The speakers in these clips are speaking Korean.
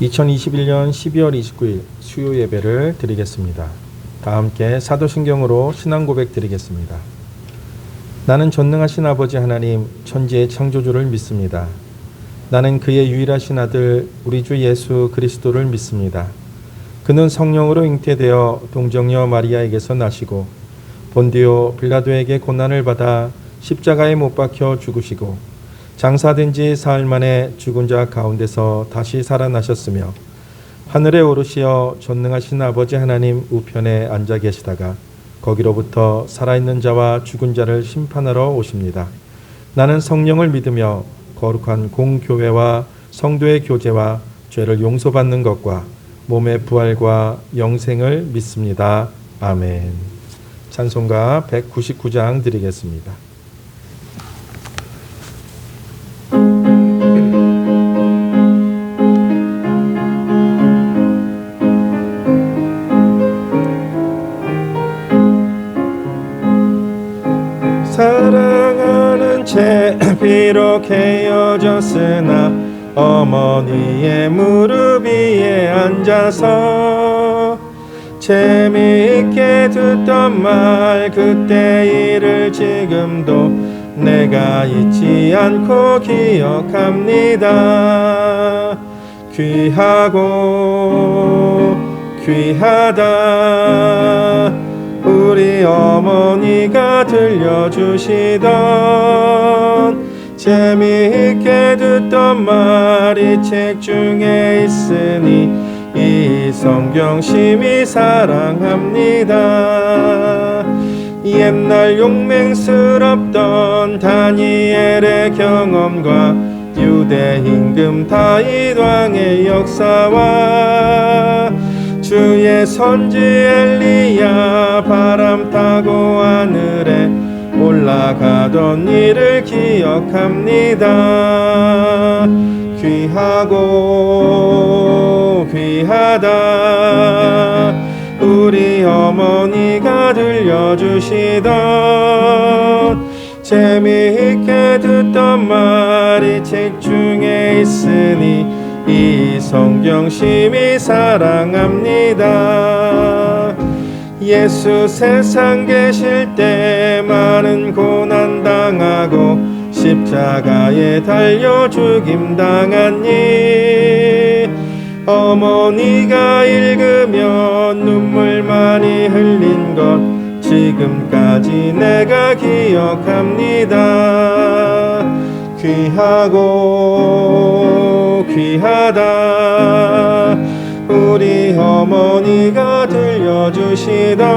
2021년 12월 29일 수요 예배를 드리겠습니다. 다 함께 사도신경으로 신앙 고백 드리겠습니다. 나는 전능하신 아버지 하나님 천지의 창조주를 믿습니다. 나는 그의 유일하신 아들 우리 주 예수 그리스도를 믿습니다. 그는 성령으로 잉태되어 동정녀 마리아에게서 나시고 본디오 빌라도에게 고난을 받아 십자가에 못 박혀 죽으시고 장사된 지 사흘 만에 죽은 자 가운데서 다시 살아나셨으며 하늘에 오르시어 전능하신 아버지 하나님 우편에 앉아 계시다가 거기로부터 살아있는 자와 죽은 자를 심판하러 오십니다. 나는 성령을 믿으며 거룩한 공교회와 성도의 교제와 죄를 용서받는 것과 몸의 부활과 영생을 믿습니다. 아멘. 찬송가 199장 드리겠습니다. 사랑하는 채 비록 헤어졌으나 어머니의 무릎 위에 앉아서 재미있게 듣던 말 그때 일을 지금도 내가 잊지 않고 기억합니다. 귀하고 귀하다 우리 어머니가 들려주시던 재미있게 듣던 말이 책 중에 있으니 이 성경 심히 사랑합니다. 옛날 용맹스럽던 다니엘의 경험과 유대 임금 다윗 왕의 역사와 주의 선지 엘리야 바람 타고 하늘에 올라가던 일을 기억합니다. 귀하고 귀하다 우리 어머니가 들려주시던 재미있게 듣던 말이 책 중에 있으니 이 성경 심히 사랑합니다. 예수 세상 계실 때 많은 고난 당하고 십자가에 달려 죽임당한 일 어머니가 읽으면 눈물 많이 흘린 것 지금까지 내가 기억합니다. 귀하고 귀하다 우리 어머니가 들려주시던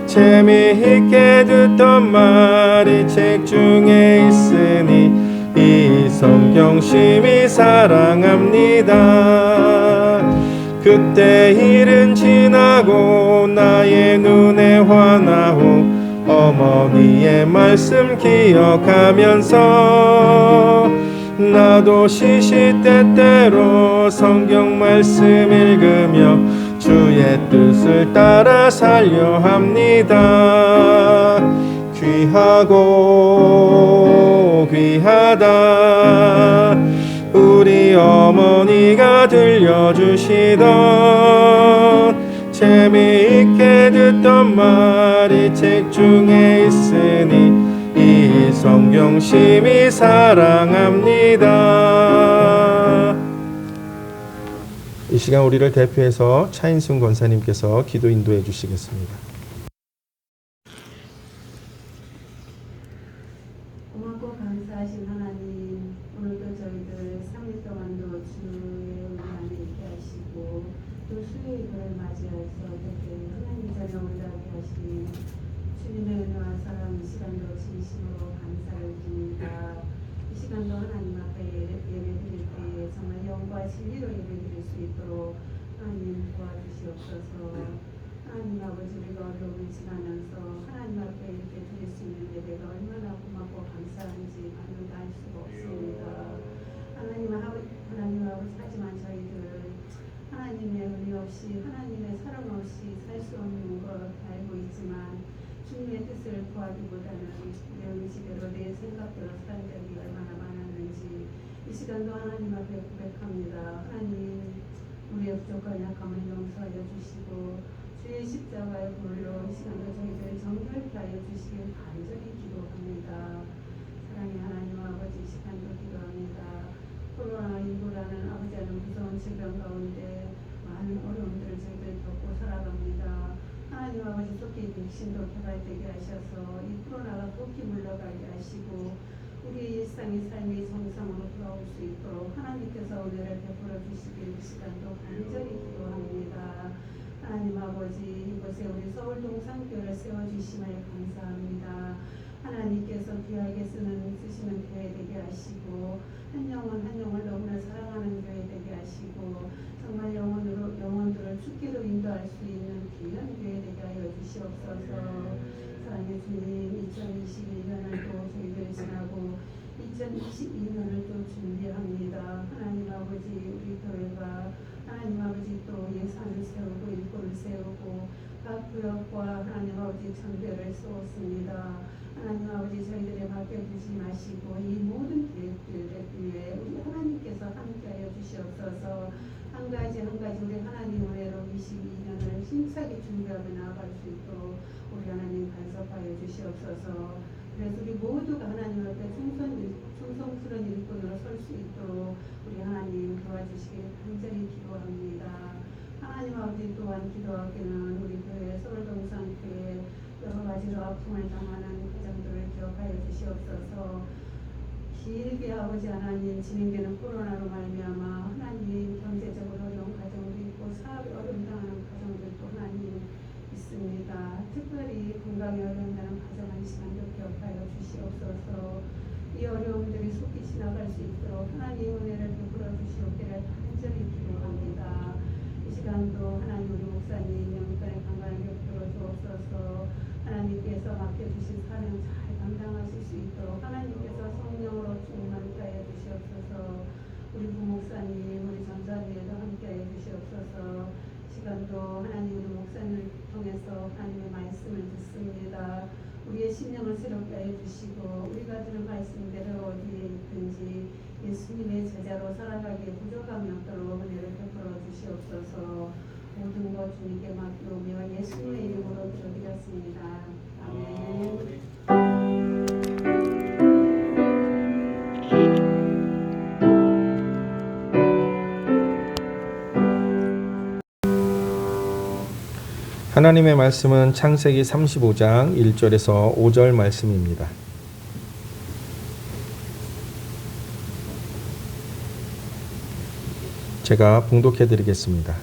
재미있게 듣던 말이 책 중에 있으니 이 성경 심히 사랑합니다. 그때 일은 지나고 나의 눈에 환하오 어머니의 말씀 기억하면서 나도 시시때때로 성경 말씀 읽으며 주의 뜻을 따라 살려 합니다. 귀하고 귀하다 우리 어머니가 들려주시던 재미있게 듣던 말이 책 중에 있으니 이 성경 심히 사랑합니다. 이 시간 우리를 대표해서 차인순 권사님께서 기도 인도해 주시겠습니다. 고맙고 감사하신 하나님, 오늘도 저희들 3일 동안도 주의 은혜를 있게 하시고 또 수요의 예배를 맞이해서 이렇게 하나님 전에 올라오게 하시니 주님의 은혜와 사랑 이 시간도 진심으로 감사를 드립니다. 이 시간도 하나님 앞에 예배 드릴 때에 정말 영과 진리로 예배 드릴 수 있도록 하나님 도와주시옵소서. 하나님 아버지 우리가 어려움을 지나면서 하나님 앞에 이렇게 드릴 수 있는 예배가 얼마나 고맙고 감사한지 말로 다 알 수가 없습니다. 하나님 아버지 하지만 저희들 하나님의 은혜 없이 하나님의 사랑 없이 살 수 없는 걸 알고 있지만 주님의 뜻을 구하기보다는 내 의지대로 내 생각대로 사는 적이 얼마나 많았는지 이 시간도 하나님 앞에 고백합니다. 보이지 않는 무서운 질병 가운데 많은 어려움들을 저희들이 겪고 살아갑니다. 하나님 아버지 속히 백신도 개발되게 하셔서 이 코로나가 속히 물러가게 하시고 우리의 일상의 삶의 정상으로 돌아올 수 있도록 하나님께서 은혜를 베풀어 주시길 이 시간도 간절히 기도합니다. 하나님 아버지 이곳에 우리 서울동 상교를 세워주심을 감사합니다. 하나님께서 귀하게 쓰시는 교회 되게 하시고 한 영혼 너무나 사랑하는 교회 되게 하시고 정말 영혼들을 주께로 인도할 수 있는 귀한 교회 되게 하여 주시옵소서. 사랑의 주님, 2021년을 또 저희들 지나고 2022년을 또 준비합니다. 하나님 아버지 우리 교회가 하나님 아버지 또 예산을 세우고 일꾼을 세우고 각 구역과 하나님 아버지 전별을 세웠습니다. 하나님 아버지 저희들의 맡겨주지 마시고 이 모든 계획들 위해 우리 하나님께서 함께하여 주시옵소서. 한 가지 우리 하나님 은혜로 22년을 힘차게 준비하며 나아갈 수 있도록 우리 하나님 간섭하여 주시옵소서. 그래서 우리 모두가 하나님 앞에 충성스러운 일꾼으로 설 수 있도록 우리 하나님 도와주시길 간절히 기도합니다. 하나님 아버지 또한 기도하기는 우리 교회 서울동산교회 여러 가지로 아픔을 당하는 가정들을 기억하여 주시옵소서. 길게 아버지 하나님 진행되는 코로나로 말미암아 하나님 경제적으로 어려운 가정도 있고 사업에 어려움 당하는 가정들도 하나님 있습니다. 특별히 건강에 어려움 당하는 가정 한 시간도 기억하여 주시옵소서. 이 어려움들이 속히 지나갈 수 있도록 하나님 은혜를 베풀어 주시옵기를 간절히 기도합니다. 이 시간도 하나님 우리 목사님 영권의 건강을 베풀어 주옵소서. 하나님께서 맡겨주신 사명 잘 감당하실 수 있도록 하나님께서 성령으로 충만케 하여 주시옵소서. 우리 부목사님 우리 전사님에도 함께하여 주시옵소서. 시간도 하나님 우리 목사님을 통해서 하나님의 말씀을 듣습니다. 우리의 심령을 새롭게 하여 주시고 우리가 들은 말씀대로 어디에 있든지 예수님의 제자로 살아가기에 부족함이 없도록 은혜를 베풀어 주시옵소서. 모든 것 주님께 맡기오며 예수님의 이름으로 기도드렸습니다. 아멘. 하나님의 말씀은 창세기 35장 1절에서 5절 말씀입니다. 제가 봉독해 드리겠습니다.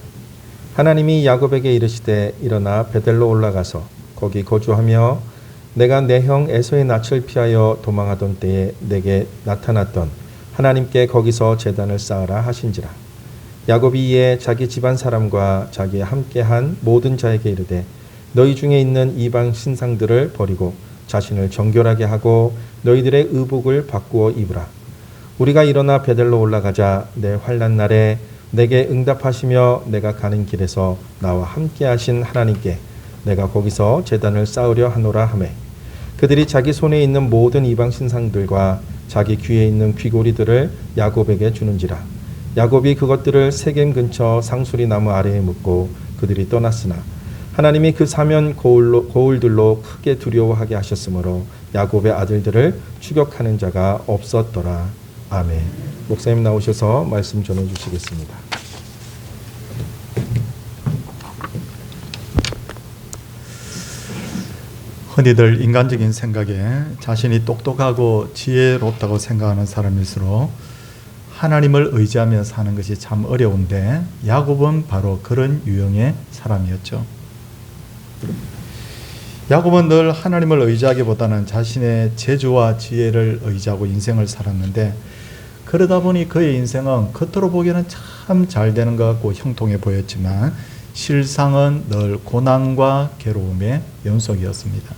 하나님이 야곱에게 이르시되 일어나 베델로 올라가서 거기 거주하며 내가 내 형 에서의 낯을 피하여 도망하던 때에 내게 나타났던 하나님께 거기서 제단을 쌓으라 하신지라. 야곱이 이에 자기 집안 사람과 자기와 함께한 모든 자에게 이르되 너희 중에 있는 이방 신상들을 버리고 자신을 정결하게 하고 너희들의 의복을 바꾸어 입으라. 우리가 일어나 베델로 올라가자 내 환난 날에 내게 응답하시며 내가 가는 길에서 나와 함께하신 하나님께 내가 거기서 제단을 쌓으려 하노라 하매 그들이 자기 손에 있는 모든 이방 신상들과 자기 귀에 있는 귀고리들을 야곱에게 주는지라. 야곱이 그것들을 세겜 근처 상수리 나무 아래에 묻고 그들이 떠났으나 하나님이 그 사면 고울들로 크게 두려워하게 하셨으므로 야곱의 아들들을 추격하는 자가 없었더라. 아멘. 목사님 나오셔서 말씀 전해 주시겠습니다. 흔히들 인간적인 생각에 자신이 똑똑하고 지혜롭다고 생각하는 사람일수록 하나님을 의지하며 사는 것이 참 어려운데 야곱은 바로 그런 유형의 사람이었죠. 야곱은 늘 하나님을 의지하기보다는 자신의 재주와 지혜를 의지하고 인생을 살았는데 그러다 보니 그의 인생은 겉으로 보기에는 참 잘 되는 것 같고 형통해 보였지만 실상은 늘 고난과 괴로움의 연속이었습니다.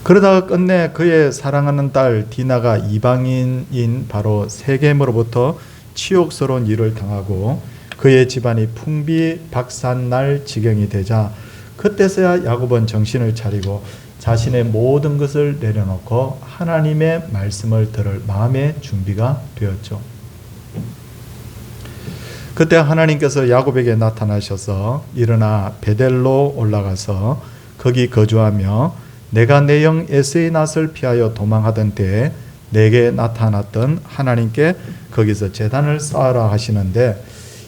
그러다가 끝내 그의 사랑하는 딸 디나가 이방인인 바로 세겜으로부터 치욕스러운 일을 당하고 그의 집안이 풍비박산날 지경이 되자 그때서야 야곱은 정신을 차리고 자신의 모든 것을 내려놓고 하나님의 말씀을 들을 마음의 준비가 되었죠. 그때 하나님께서 야곱에게 나타나셔서 일어나 베델로 올라가서 거기 거주하며 내가 내 형 에서의 낯을 피하여 도망하던 때에 내게 나타났던 하나님께 거기서 제단을 쌓으라 하시는데,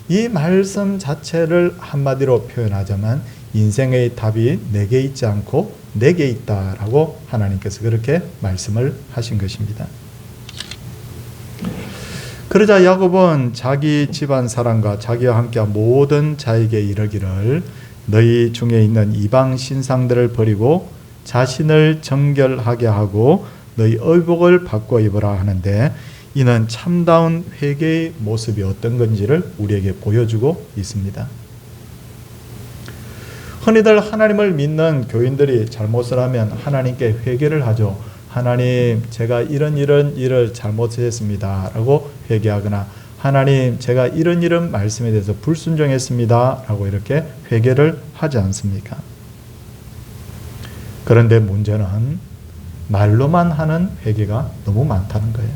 이 말씀 자체를 한마디로 표현하자면 인생의 답이 내게 있지 않고 내게 있다라고 하나님께서 그렇게 말씀을 하신 것입니다. 그러자 야곱은 자기 집안 사람과 자기와 함께한 모든 자에게 이르기를 너희 중에 있는 이방 신상들을 버리고 자신을 정결하게 하고 너희 의복을 바꿔 입으라 하는데, 이는 참다운 회개의 모습이 어떤 건지를 우리에게 보여주고 있습니다. 흔히들 하나님을 믿는 교인들이 잘못을 하면 하나님께 회개를 하죠. 하나님, 제가 이런 일을 잘못했습니다 라고 회개하거나, 하나님, 제가 이런 말씀에 대해서 불순종했습니다 라고 이렇게 회개를 하지 않습니까? 그런데 문제는 말로만 하는 회개가 너무 많다는 거예요.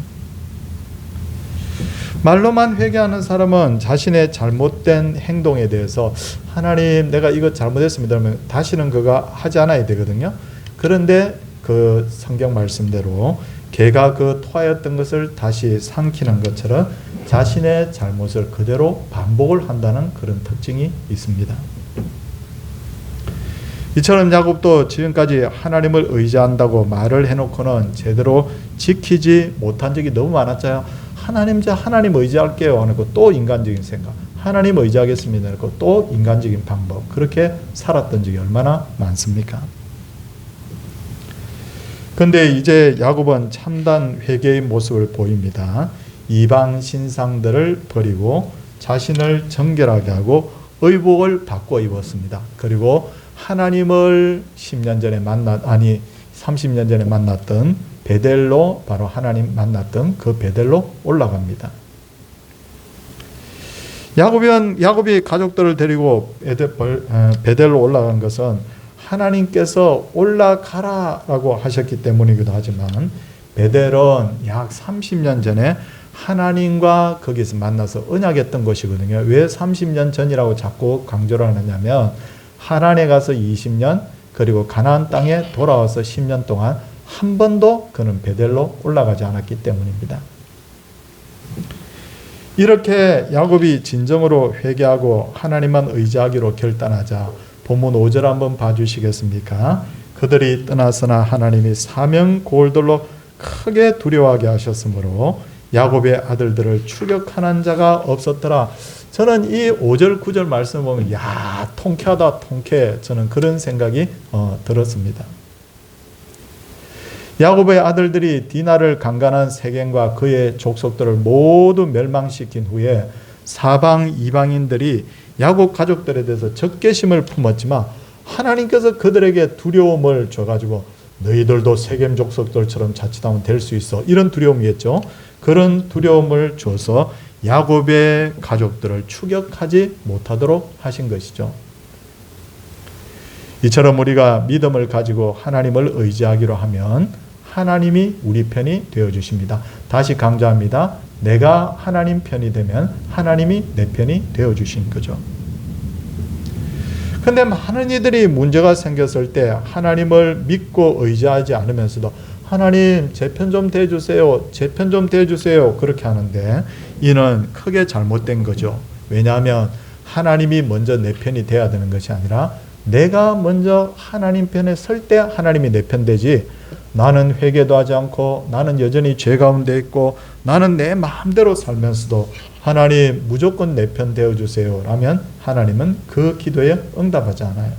말로만 회개하는 사람은 자신의 잘못된 행동에 대해서 하나님, 내가 이거 잘못했습니다 그러면 다시는 그거 하지 않아야 되거든요. 그런데 그 성경 말씀대로 개가 그 토하였던 것을 다시 삼키는 것처럼 자신의 잘못을 그대로 반복을 한다는 그런 특징이 있습니다. 이처럼 야곱도 지금까지 하나님을 의지한다고 말을 해놓고는 제대로 지키지 못한 적이 너무 많았잖아요. 하나님, 하나님 의지할게요 하고 또 인간적인 생각, 하나님 의지하겠습니다 하고 또 인간적인 방법, 그렇게 살았던 적이 얼마나 많습니까? 근데 이제 야곱은 참단 회개의 모습을 보입니다. 이방 신상들을 버리고 자신을 정결하게 하고 의복을 바꿔 입었습니다. 그리고 하나님을 30년 전에 만났던 베델로, 바로 하나님 만났던 그 베델로 올라갑니다. 야곱이 가족들을 데리고 베델로 올라간 것은 하나님께서 올라가라라고 하셨기 때문이기도 하지만, 베델은 약 30년 전에 하나님과 거기서 만나서 언약했던 곳이거든요. 왜 30년 전이라고 자꾸 강조를 하느냐면, 하란에 가서 20년, 그리고 가나안 땅에 돌아와서 10년 동안 한 번도 그는 베델로 올라가지 않았기 때문입니다. 이렇게 야곱이 진정으로 회개하고 하나님만 의지하기로 결단하자 본문 5절 한번 봐주시겠습니까? 그들이 떠났으나 하나님이 사명골들로 크게 두려워하게 하셨으므로 야곱의 아들들을 추격하는 자가 없었더라. 저는 이 5절 9절 말씀을 보면 통쾌하다, 통쾌해. 저는 그런 생각이 들었습니다. 야곱의 아들들이 디나를 강간한 세겜과 그의 족속들을 모두 멸망시킨 후에 사방 이방인들이 야곱 가족들에 대해서 적개심을 품었지만, 하나님께서 그들에게 두려움을 줘가지고 너희들도 세겜 족속들처럼 자칫하면 될 수 있어, 이런 두려움이겠죠. 그런 두려움을 줘서 야곱의 가족들을 추격하지 못하도록 하신 것이죠. 이처럼 우리가 믿음을 가지고 하나님을 의지하기로 하면 하나님이 우리 편이 되어주십니다. 다시 강조합니다. 내가 하나님 편이 되면 하나님이 내 편이 되어주신 거죠. 근데 많은 이들이 문제가 생겼을 때 하나님을 믿고 의지하지 않으면서도 하나님 제 편 좀 대주세요, 제 편 좀 대주세요, 그렇게 하는데 이는 크게 잘못된 거죠. 왜냐하면 하나님이 먼저 내 편이 돼야 되는 것이 아니라 내가 먼저 하나님 편에 설 때 하나님이 내 편 되지, 나는 회개도 하지 않고 나는 여전히 죄 가운데 있고 나는 내 마음대로 살면서도 하나님 무조건 내 편 되어주세요 라면 하나님은 그 기도에 응답하지 않아요.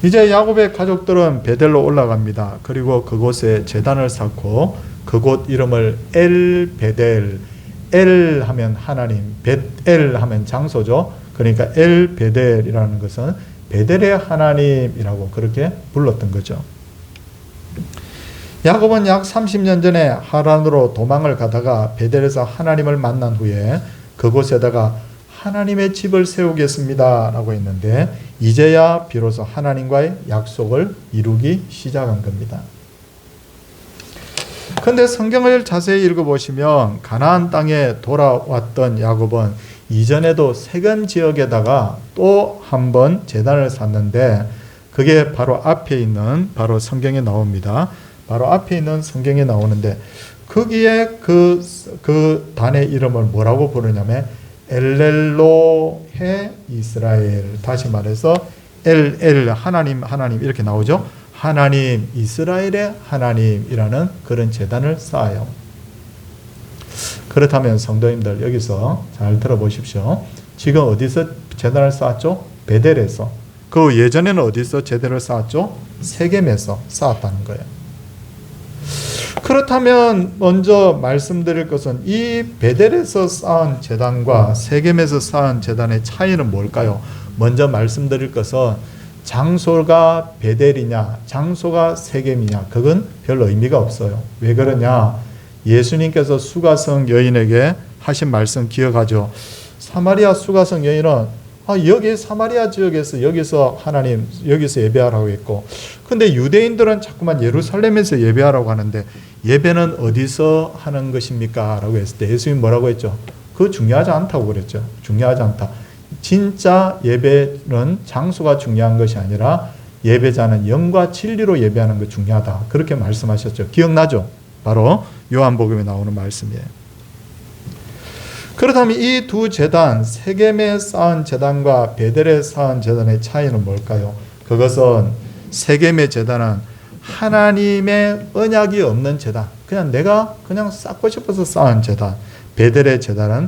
이제 야곱의 가족들은 베델로 올라갑니다. 그리고 그곳에 제단을 쌓고 그곳 이름을 엘 베델, 엘 하면 하나님, 벳엘 하면 장소죠. 그러니까 엘 베델이라는 것은 베델의 하나님이라고 그렇게 불렀던 거죠. 야곱은 약 30년 전에 하란으로 도망을 가다가 베델에서 하나님을 만난 후에 그곳에다가 하나님의 집을 세우겠습니다 라고 했는데 이제야 비로소 하나님과의 약속을 이루기 시작한 겁니다. 그런데 성경을 자세히 읽어보시면 가나안 땅에 돌아왔던 야곱은 이전에도 세겜 지역에다가 또 한 번 제단을 쌓는데 그게 바로 앞에 있는 바로 성경에 나옵니다. 바로 앞에 있는 성경에 나오는데 거기에 그 단의 이름을 뭐라고 부르냐면 엘렐로헤 이스라엘. 다시 말해서 엘엘 하나님 이렇게 나오죠. 하나님 이스라엘의 하나님이라는 그런 제단을 쌓아요. 그렇다면 성도님들 여기서 잘 들어보십시오. 지금 어디서 제단을 쌓았죠? 베델에서. 그 예전에는 어디서 제단을 쌓았죠? 세겜에서 쌓았다는 거예요. 그렇다면 먼저 말씀드릴 것은 이 베델에서 쌓은 제단과 세겜에서 쌓은 제단의 차이는 뭘까요? 먼저 말씀드릴 것은 장소가 베델이냐 장소가 세겜이냐 그건 별 의미가 없어요. 왜 그러냐? 예수님께서 수가성 여인에게 하신 말씀 기억하죠? 사마리아 수가성 여인은 여기 사마리아 지역에서 여기서 예배하라고 했고, 근데 유대인들은 자꾸만 예루살렘에서 예배하라고 하는데 예배는 어디서 하는 것입니까? 라고 했을 때 예수님이 뭐라고 했죠? 그거 중요하지 않다고 그랬죠. 중요하지 않다. 진짜 예배는 장소가 중요한 것이 아니라 예배자는 영과 진리로 예배하는 게 중요하다. 그렇게 말씀하셨죠. 기억나죠? 바로 요한복음에 나오는 말씀이에요. 그렇다면 이 두 제단, 세겜에 쌓은 제단과 베델에 쌓은 제단의 차이는 뭘까요? 그것은 세겜의 제단은 하나님의 언약이 없는 제단, 그냥 내가 그냥 쌓고 싶어서 쌓은 제단. 베델의 제단은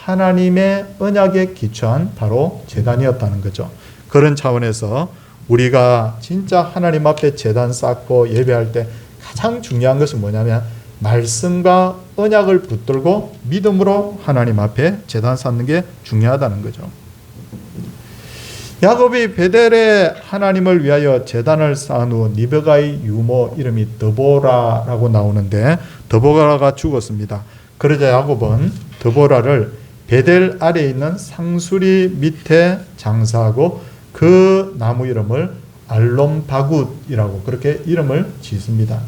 하나님의 언약에 기초한 바로 제단이었다는 거죠. 그런 차원에서 우리가 진짜 하나님 앞에 제단 쌓고 예배할 때 가장 중요한 것은 뭐냐면 말씀과 언약을 붙들고 믿음으로 하나님 앞에 제단 쌓는 게 중요하다는 거죠. 야곱이 베델에 하나님을 위하여 제단을 쌓은 후 리베가의 유모 이름이 드보라라고 나오는데 드보라가 죽었습니다. 그러자 야곱은 드보라를 베델 아래에 있는 상수리 밑에 장사하고 그 나무 이름을 알론바굿이라고 그렇게 이름을 짓습니다.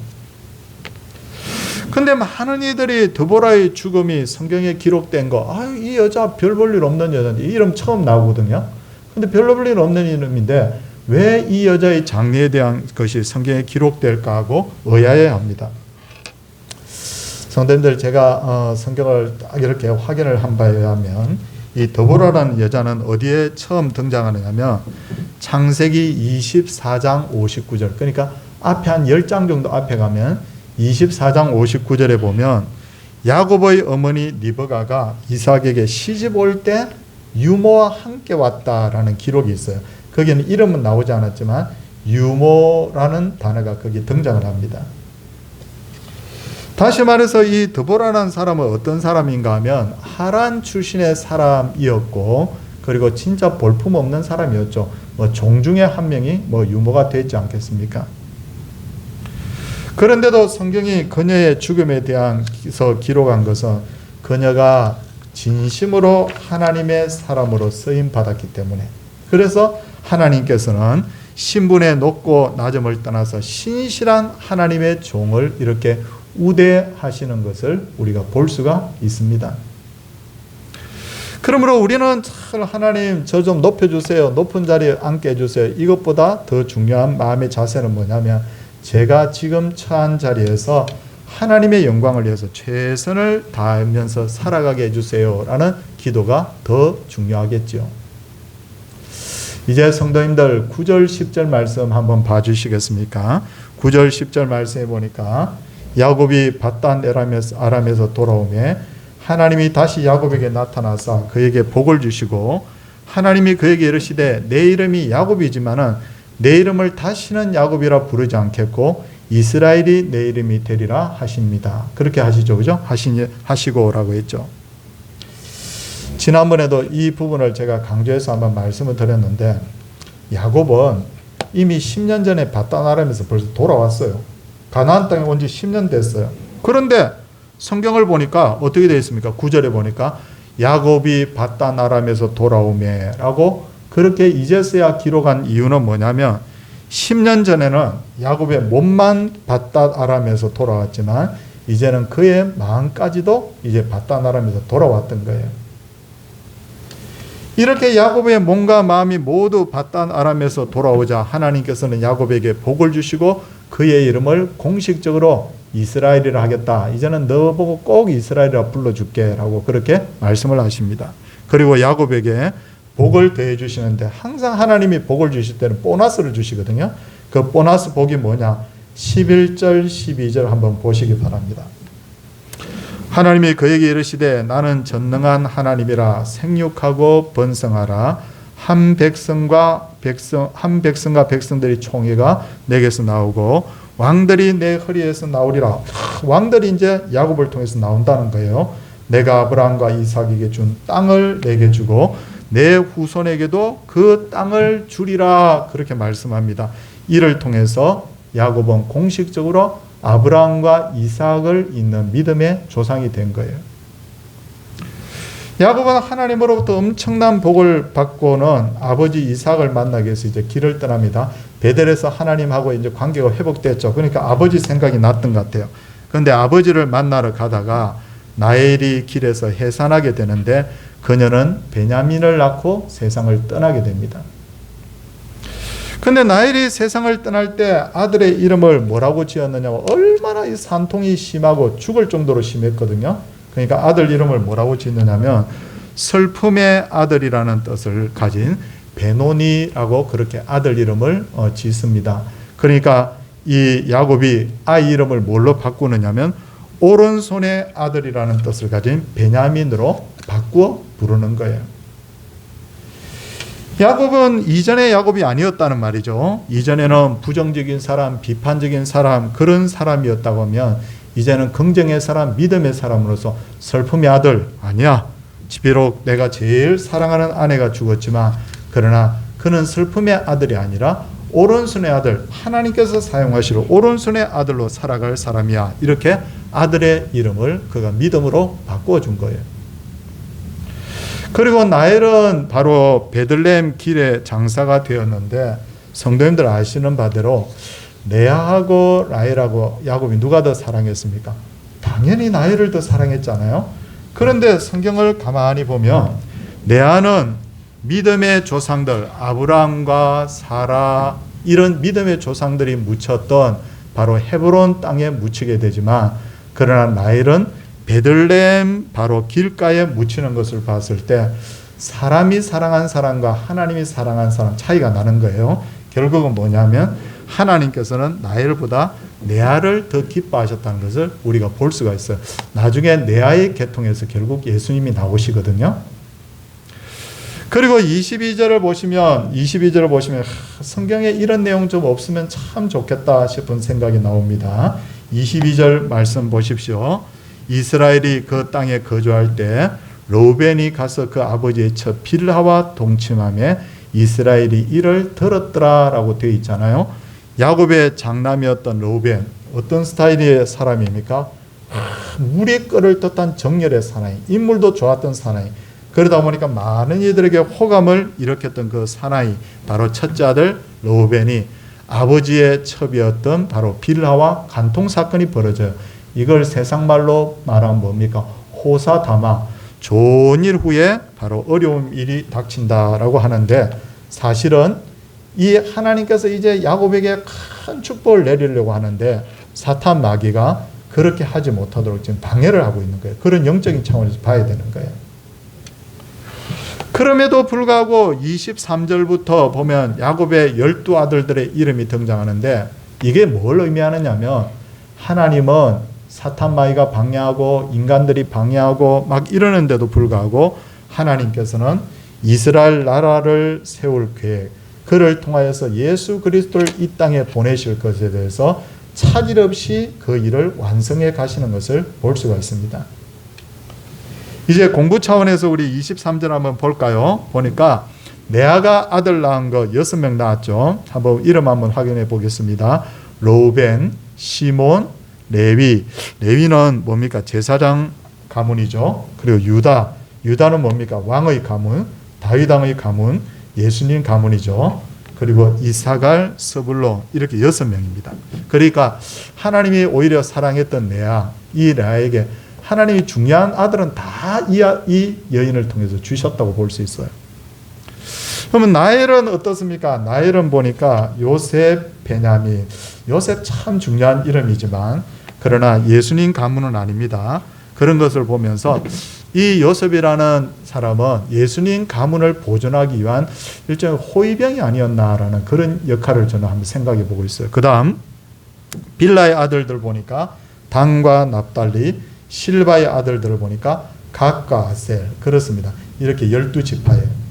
근데 많은 이들이 드보라의 죽음이 성경에 기록된 거, 이 여자 별 볼 일 없는 여자인데, 이 이름 처음 나오거든요. 근데 별 볼 일 없는 이름인데 왜 이 여자의 장래에 대한 것이 성경에 기록될까 하고 의아해합니다. 성도님들, 제가 성경을 딱 이렇게 확인을 한 바에 의하면 이 드보라라는 여자는 어디에 처음 등장하느냐면 창세기 24장 59절, 그러니까 앞에 한 10장 정도 앞에 가면 24장 59절에 보면 야곱의 어머니 리브가가 이삭에게 시집 올 때 유모와 함께 왔다라는 기록이 있어요. 거기는 이름은 나오지 않았지만 유모라는 단어가 거기 등장을 합니다. 다시 말해서 이 드보라라는 사람은 어떤 사람인가 하면 하란 출신의 사람이었고, 그리고 진짜 볼품없는 사람이었죠. 종 중에 한 명이 유모가 되지 않겠습니까? 그런데도 성경이 그녀의 죽음에 대해서 기록한 것은 그녀가 진심으로 하나님의 사람으로 쓰임 받았기 때문에, 그래서 하나님께서는 신분의 높고 낮음을 떠나서 신실한 하나님의 종을 이렇게 우대하시는 것을 우리가 볼 수가 있습니다. 그러므로 우리는 참 하나님 저 좀 높여주세요, 높은 자리에 앉게 해주세요, 이것보다 더 중요한 마음의 자세는 뭐냐면 제가 지금 처한 자리에서 하나님의 영광을 위해서 최선을 다하면서 살아가게 해주세요 라는 기도가 더 중요하겠죠. 이제 성도님들 9절 10절 말씀 한번 봐주시겠습니까? 9절 10절 말씀에 보니까 야곱이 밧단 아람에서 돌아오매 하나님이 다시 야곱에게 나타나사 그에게 복을 주시고 하나님이 그에게 이르시되 내 이름이 야곱이지만은 내 이름을 다시는 야곱이라 부르지 않겠고 이스라엘이 내 이름이 되리라 하십니다. 그렇게 하시죠, 그죠? 하시고라고 했죠. 지난번에도 이 부분을 제가 강조해서 한번 말씀을 드렸는데 야곱은 이미 10년 전에 밧단 아람에서 벌써 돌아왔어요. 가나안 땅에 온 지 10년 됐어요. 그런데 성경을 보니까 어떻게 되어 있습니까? 9절에 보니까 야곱이 밧단 아람에서 돌아오매라고 그렇게 이제서야 기록한 이유는 뭐냐면 10년 전에는 야곱의 몸만 밧단 아람에서 돌아왔지만 이제는 그의 마음까지도 이제 밧단 아람에서 돌아왔던 거예요. 이렇게 야곱의 몸과 마음이 모두 밧단 아람에서 돌아오자 하나님께서는 야곱에게 복을 주시고 그의 이름을 공식적으로 이스라엘이라 하겠다. 이제는 너 보고 꼭 이스라엘이라 불러줄게 라고 그렇게 말씀을 하십니다. 그리고 야곱에게 복을 더해 주시는데 항상 하나님이 복을 주실 때는 보너스를 주시거든요. 그 보너스 복이 뭐냐? 11절 12절 한번 보시기 바랍니다. 하나님이 그에게 이르시되 나는 전능한 하나님이라 생육하고 번성하라. 한 백성과 백성들이 총회가 내게서 나오고 왕들이 내 허리에서 나오리라. 왕들이 이제 야곱을 통해서 나온다는 거예요. 내가 아브라함과 이삭에게 준 땅을 내게 주고 내 후손에게도 그 땅을 주리라. 그렇게 말씀합니다. 이를 통해서 야곱은 공식적으로 아브라함과 이삭을 잇는 믿음의 조상이 된 거예요. 야곱은 하나님으로부터 엄청난 복을 받고는 아버지 이삭을 만나기 위해서 이제 길을 떠납니다. 베델에서 하나님하고 이제 관계가 회복됐죠. 그러니까 아버지 생각이 났던 것 같아요. 그런데 아버지를 만나러 가다가 라헬이 길에서 해산하게 되는데 그녀는 베냐민을 낳고 세상을 떠나게 됩니다. 근데 라헬이 세상을 떠날 때 아들의 이름을 뭐라고 지었느냐고, 얼마나 이 산통이 심하고 죽을 정도로 심했거든요. 그러니까 아들 이름을 뭐라고 짓느냐면 슬픔의 아들이라는 뜻을 가진 베노니라고 그렇게 아들 이름을 짓습니다. 그러니까 이 야곱이 아이 이름을 뭘로 바꾸느냐면 오른손의 아들이라는 뜻을 가진 베냐민으로 바꾸어 부르는 거예요. 야곱은 이전의 야곱이 아니었다는 말이죠. 이전에는 부정적인 사람, 비판적인 사람, 그런 사람이었다고 하면 이제는 긍정의 사람, 믿음의 사람으로서 슬픔의 아들 아니야. 비록 내가 제일 사랑하는 아내가 죽었지만 그러나 그는 슬픔의 아들이 아니라 오른손의 아들, 하나님께서 사용하시러 오른손의 아들로 살아갈 사람이야. 이렇게 아들의 이름을 그가 믿음으로 바꾸어 준 거예요. 그리고 라헬은 바로 베들레헴 길의 장사가 되었는데 성도님들 아시는 바대로 레아하고 라헬하고 야곱이 누가 더 사랑했습니까? 당연히 라헬을 더 사랑했잖아요. 그런데 성경을 가만히 보면 레아는 믿음의 조상들 아브라함과 사라 이런 믿음의 조상들이 묻혔던 바로 헤브론 땅에 묻히게 되지만 그러나 라헬은 베들레헴 바로 길가에 묻히는 것을 봤을 때 사람이 사랑한 사람과 하나님이 사랑한 사람 차이가 나는 거예요. 결국은 뭐냐면 하나님께서는 라헬보다 레아를 더 기뻐하셨다는 것을 우리가 볼 수가 있어요. 나중에 레아의 계통에서 결국 예수님이 나오시거든요. 그리고 22절을 보시면 성경에 이런 내용 좀 없으면 참 좋겠다 싶은 생각이 나옵니다. 22절 말씀 보십시오. 이스라엘이 그 땅에 거주할 때 르우벤이 가서 그 아버지의 첫 빌하와 동침하며 이스라엘이 이를 들었더라라고 되어 있잖아요. 야곱의 장남이었던 르우벤 어떤 스타일의 사람입니까? 물이 끓을 듯한 정열의 사나이, 인물도 좋았던 사나이. 그러다 보니까 많은 이들에게 호감을 일으켰던 그 사나이, 바로 첫째 아들 르우벤이 아버지의 첩이었던 바로 빌하와 간통 사건이 벌어져요. 이걸 세상말로 말하면 뭡니까? 호사다마, 좋은 일 후에 바로 어려운 일이 닥친다라고 하는데 사실은 이 하나님께서 이제 야곱에게 큰 축복을 내리려고 하는데 사탄 마귀가 그렇게 하지 못하도록 지금 방해를 하고 있는 거예요. 그런 영적인 차원에서 봐야 되는 거예요. 그럼에도 불구하고 23절부터 보면 야곱의 12 아들들의 이름이 등장하는데 이게 뭘 의미하느냐면 하나님은 사탄 마귀가 방해하고 인간들이 방해하고 막 이러는데도 불구하고 하나님께서는 이스라엘 나라를 세울 계획, 그를 통하여서 예수 그리스도를 이 땅에 보내실 것에 대해서 차질 없이 그 일을 완성해 가시는 것을 볼 수가 있습니다. 이제 공부 차원에서 우리 23절 한번 볼까요? 보니까 레아가 아들 낳은 거 6명 낳았죠. 한번 이름 한번 확인해 보겠습니다. 르우벤, 시몬, 레위. 레위는 뭡니까? 제사장 가문이죠. 그리고 유다는 뭡니까? 왕의 가문, 다윗 왕의 가문, 예수님 가문이죠. 그리고 이사갈, 스불론 이렇게 6명입니다. 그러니까 하나님이 오히려 사랑했던 레아, 이 레아에게 하나님이 중요한 아들은 다 이 여인을 통해서 주셨다고 볼 수 있어요. 그러면 나엘은 어떻습니까? 나엘은 보니까 요셉, 베냐민. 요셉 참 중요한 이름이지만 그러나 예수님 가문은 아닙니다. 그런 것을 보면서 이 요셉이라는 사람은 예수님 가문을 보존하기 위한 일종의 호위병이 아니었나라는 그런 역할을 저는 한번 생각해 보고 있어요. 그 다음 빌라의 아들들 보니까 단과 납달리, 실바의 아들들을 보니까 갓과 아셀. 그렇습니다. 이렇게 12지파예요.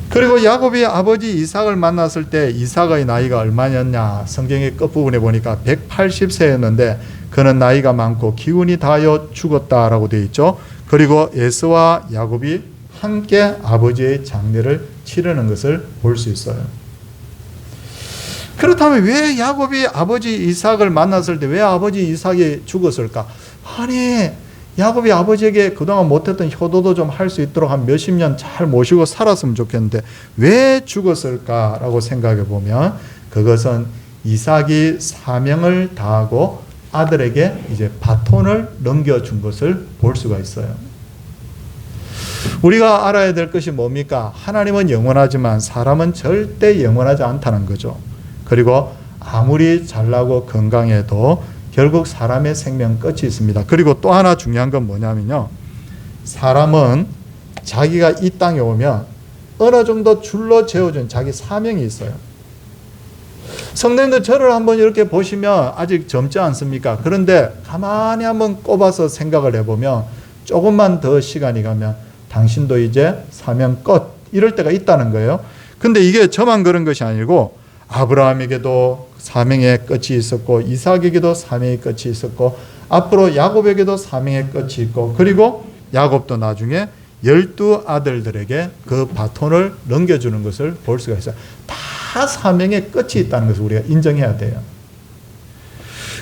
그리고 야곱이 아버지 이삭을 만났을 때 이삭의 나이가 얼마였냐? 성경의 끝부분에 보니까 180세였는데 그는 나이가 많고 기운이 다하여 죽었다라고 되어 있죠. 그리고 에서와 야곱이 함께 아버지의 장례를 치르는 것을 볼 수 있어요. 그렇다면 왜 야곱이 아버지 이삭을 만났을 때 왜 아버지 이삭이 죽었을까? 아니, 야곱이 아버지에게 그동안 못했던 효도도 좀 할 수 있도록 한 몇십 년 잘 모시고 살았으면 좋겠는데 왜 죽었을까라고 생각해 보면 그것은 이삭이 사명을 다하고 아들에게 이제 바톤을 넘겨준 것을 볼 수가 있어요. 우리가 알아야 될 것이 뭡니까? 하나님은 영원하지만 사람은 절대 영원하지 않다는 거죠. 그리고 아무리 잘나고 건강해도 결국 사람의 생명 끝이 있습니다. 그리고 또 하나 중요한 건 뭐냐면요. 사람은 자기가 이 땅에 오면 어느 정도 줄로 재워준 자기 사명이 있어요. 성도님들 저를 한번 이렇게 보시면 아직 젊지 않습니까? 그런데 가만히 한번 꼽아서 생각을 해보면 조금만 더 시간이 가면 당신도 이제 사명 끝 이럴 때가 있다는 거예요. 근데 이게 저만 그런 것이 아니고 아브라함에게도 사명의 끝이 있었고 이삭에게도 사명의 끝이 있었고 앞으로 야곱에게도 사명의 끝이 있고 그리고 야곱도 나중에 12아들들에게 그 바톤을 넘겨주는 것을 볼 수가 있어요. 다 사명의 끝이 있다는 것을 우리가 인정해야 돼요.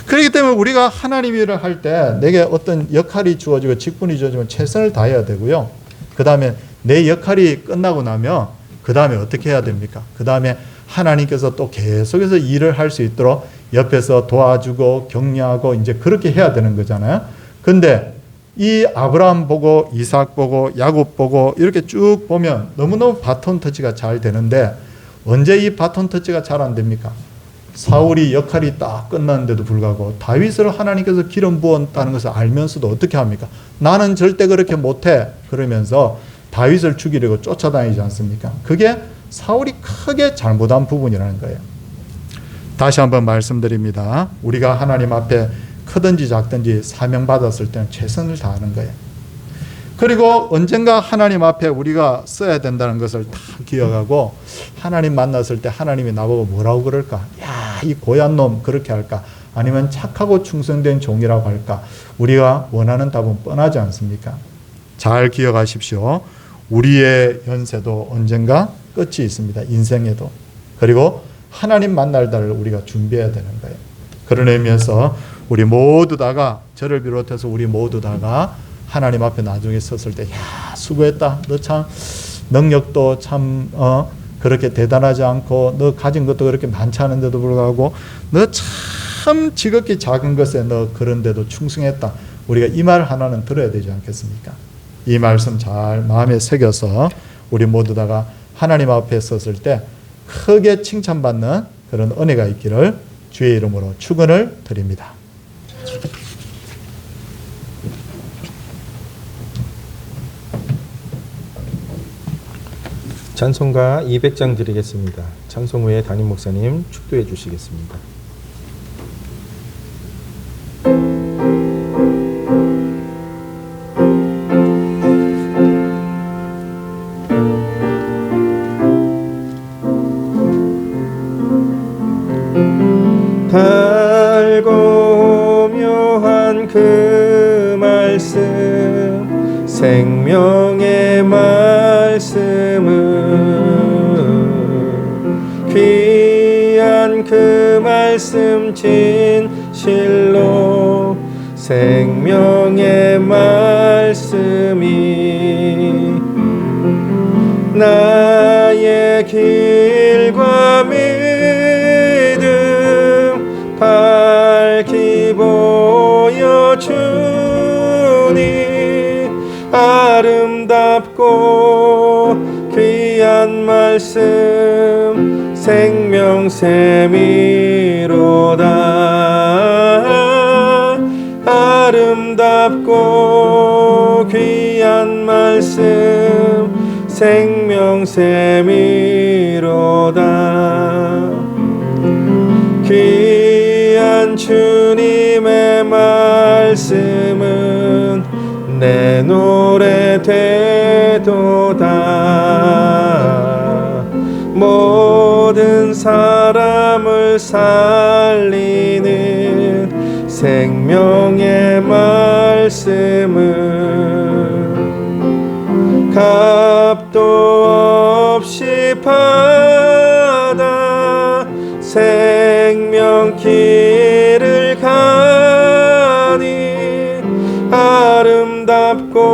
그렇기 때문에 우리가 하나님 일을 할 때 내게 어떤 역할이 주어지고 직분이 주어지면 최선을 다해야 되고요. 그 다음에 내 역할이 끝나고 나면 그 다음에 어떻게 해야 됩니까? 그 다음에 하나님께서 또 계속해서 일을 할 수 있도록 옆에서 도와주고 격려하고 이제 그렇게 해야 되는 거잖아요. 근데 이 아브라함 보고 이삭 보고 야곱 보고 이렇게 쭉 보면 너무너무 바톤 터치가 잘 되는데 언제 이 바톤 터치가 잘 안 됩니까? 사울이 역할이 딱 끝났는데도 불구하고 다윗을 하나님께서 기름 부었다는 것을 알면서도 어떻게 합니까? 나는 절대 그렇게 못해. 그러면서 다윗을 죽이려고 쫓아다니지 않습니까? 그게 사울이 크게 잘못한 부분이라는 거예요. 다시 한번 말씀드립니다. 우리가 하나님 앞에 크든지 작든지 사명받았을 때는 최선을 다하는 거예요. 그리고 언젠가 하나님 앞에 우리가 써야 된다는 것을 다 기억하고 하나님 만났을 때 하나님이 나보고 뭐라고 그럴까? 야, 이 고얀 놈 그렇게 할까? 아니면 착하고 충성된 종이라고 할까? 우리가 원하는 답은 뻔하지 않습니까? 잘 기억하십시오. 우리의 연세도 언젠가 끝이 있습니다. 인생에도. 그리고 하나님 만날 날을 우리가 준비해야 되는 거예요. 그런 의미에서 우리 모두 다가 저를 비롯해서 우리 모두 다가 하나님 앞에 나중에 섰을 때 야, 수고했다. 너 참 능력도 참 그렇게 대단하지 않고 너 가진 것도 그렇게 많지 않은데도 불구하고 너 참 지극히 작은 것에 너 그런데도 충성했다. 우리가 이 말 하나는 들어야 되지 않겠습니까? 이 말씀 잘 마음에 새겨서 우리 모두 다가 하나님 앞에 섰을 때 크게 칭찬받는 그런 은혜가 있기를 주의 이름으로 축원을 드립니다. 찬송가 200장 드리겠습니다. 찬송 후에 담임 목사님 축도해 주시겠습니다. 달고 묘한 그 말씀 생명의 말씀은 귀한 그 말씀 진실로 생명의 말씀이 나의 길과 믿음 밝히 보여주니 아름답고 귀한 귀한 말씀 생명샘이로다. 아름답고 귀한 말씀 생명샘이로다. 귀한 주님의 말씀은 내 노래 되도다. 모든 사람을 살리는 생명의 말씀은 값도 없이 받아 생명 길을 가니 아름답고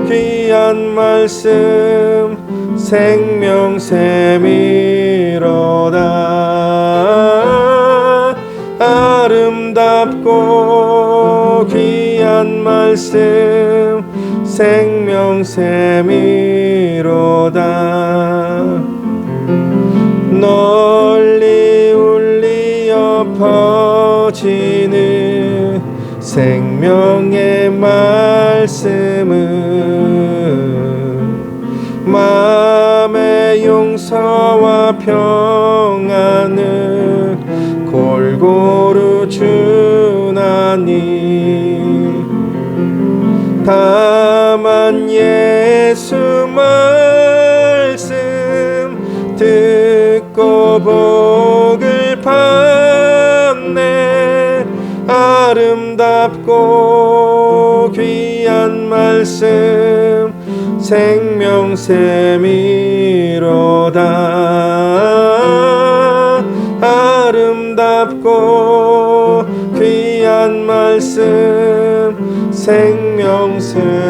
귀한 말씀 생명샘이로다. 아름답고 귀한 말씀 생명샘이로다. 널리 울리어 퍼지는 생명의 말씀은 마음의 용서와 평안을 골고루 주나니 다만 예수 말씀 듣고 복을 받네. 아름답고 귀한 말씀 생명샘이로다. 아름답고 귀한 말씀 생명샘이로다.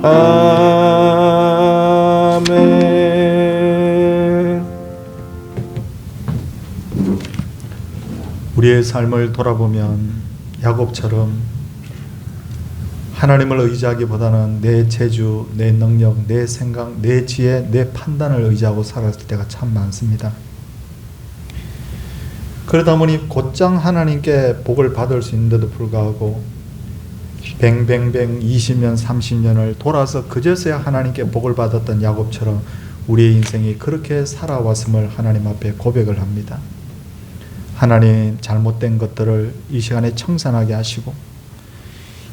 아멘. 우리의 삶을 돌아보면 야곱처럼 하나님을 의지하기보다는 내 재주, 내 능력, 내 생각, 내 지혜, 내 판단을 의지하고 살았을 때가 참 많습니다. 그러다 보니 곧장 하나님께 복을 받을 수 있는데도 불구하고 뱅뱅뱅 20년, 30년을 돌아서 그제서야 하나님께 복을 받았던 야곱처럼 우리의 인생이 그렇게 살아왔음을 하나님 앞에 고백을 합니다. 하나님, 잘못된 것들을 이 시간에 청산하게 하시고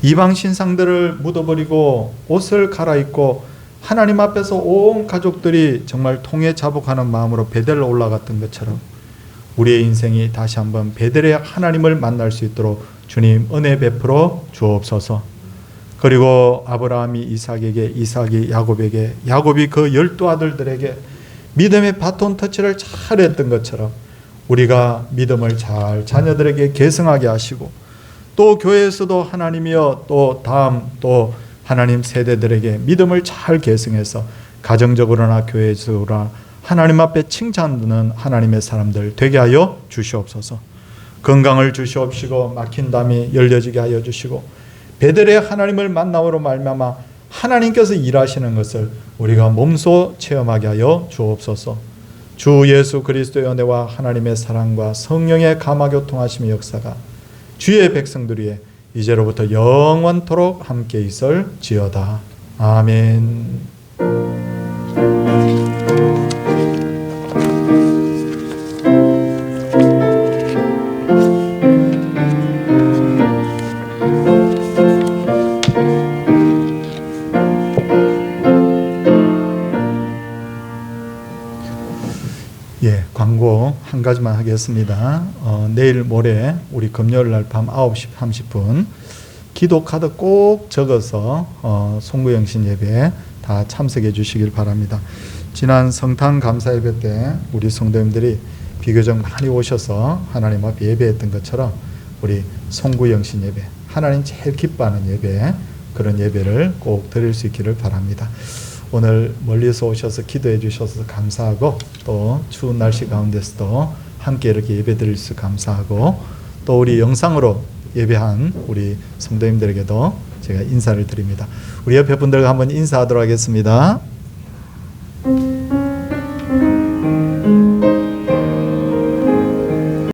이방 신상들을 묻어버리고 옷을 갈아입고 하나님 앞에서 온 가족들이 정말 통해 자복하는 마음으로 베델로 올라갔던 것처럼 우리의 인생이 다시 한번 베델의 하나님을 만날 수 있도록 주님 은혜 베풀어 주옵소서. 그리고 아브라함이 이삭에게, 이삭이 야곱에게, 야곱이 그 12 아들들에게 믿음의 바톤 터치를 잘 했던 것처럼 우리가 믿음을 잘 자녀들에게 계승하게 하시고 또 교회에서도 하나님이여 또 다음 또 하나님 세대들에게 믿음을 잘 계승해서 가정적으로나 교회에서나 하나님 앞에 칭찬드는 하나님의 사람들 되게 하여 주시옵소서. 건강을 주시옵시고 막힌 담이 열려지게 하여 주시고 베델의 하나님을 만남으로 말미암아 하나님께서 일하시는 것을 우리가 몸소 체험하게 하여 주옵소서. 주 예수 그리스도의 은혜와 하나님의 사랑과 성령의 감화교통하심의 역사가 주의 백성들 위에 이제로부터 영원토록 함께 있을지어다. 아멘. 광고 한 가지만 하겠습니다. 내일 모레 우리 금요일 날 밤 9시 30분 기도 카드 꼭 적어서 송구영신 예배에 다 참석해 주시길 바랍니다. 지난 성탄 감사 예배 때 우리 성도님들이 비교적 많이 오셔서 하나님 앞에 예배했던 것처럼 우리 송구영신 예배, 하나님 제일 기뻐하는 예배, 그런 예배를 꼭 드릴 수 있기를 바랍니다. 오늘 멀리서 오셔서 기도해 주셔서 감사하고 또 추운 날씨 가운데서도 함께 이렇게 예배 드릴 수 감사하고 또 우리 영상으로 예배한 우리 성도님들에게도 제가 인사를 드립니다. 우리 옆에 분들과 한번 인사하도록 하겠습니다.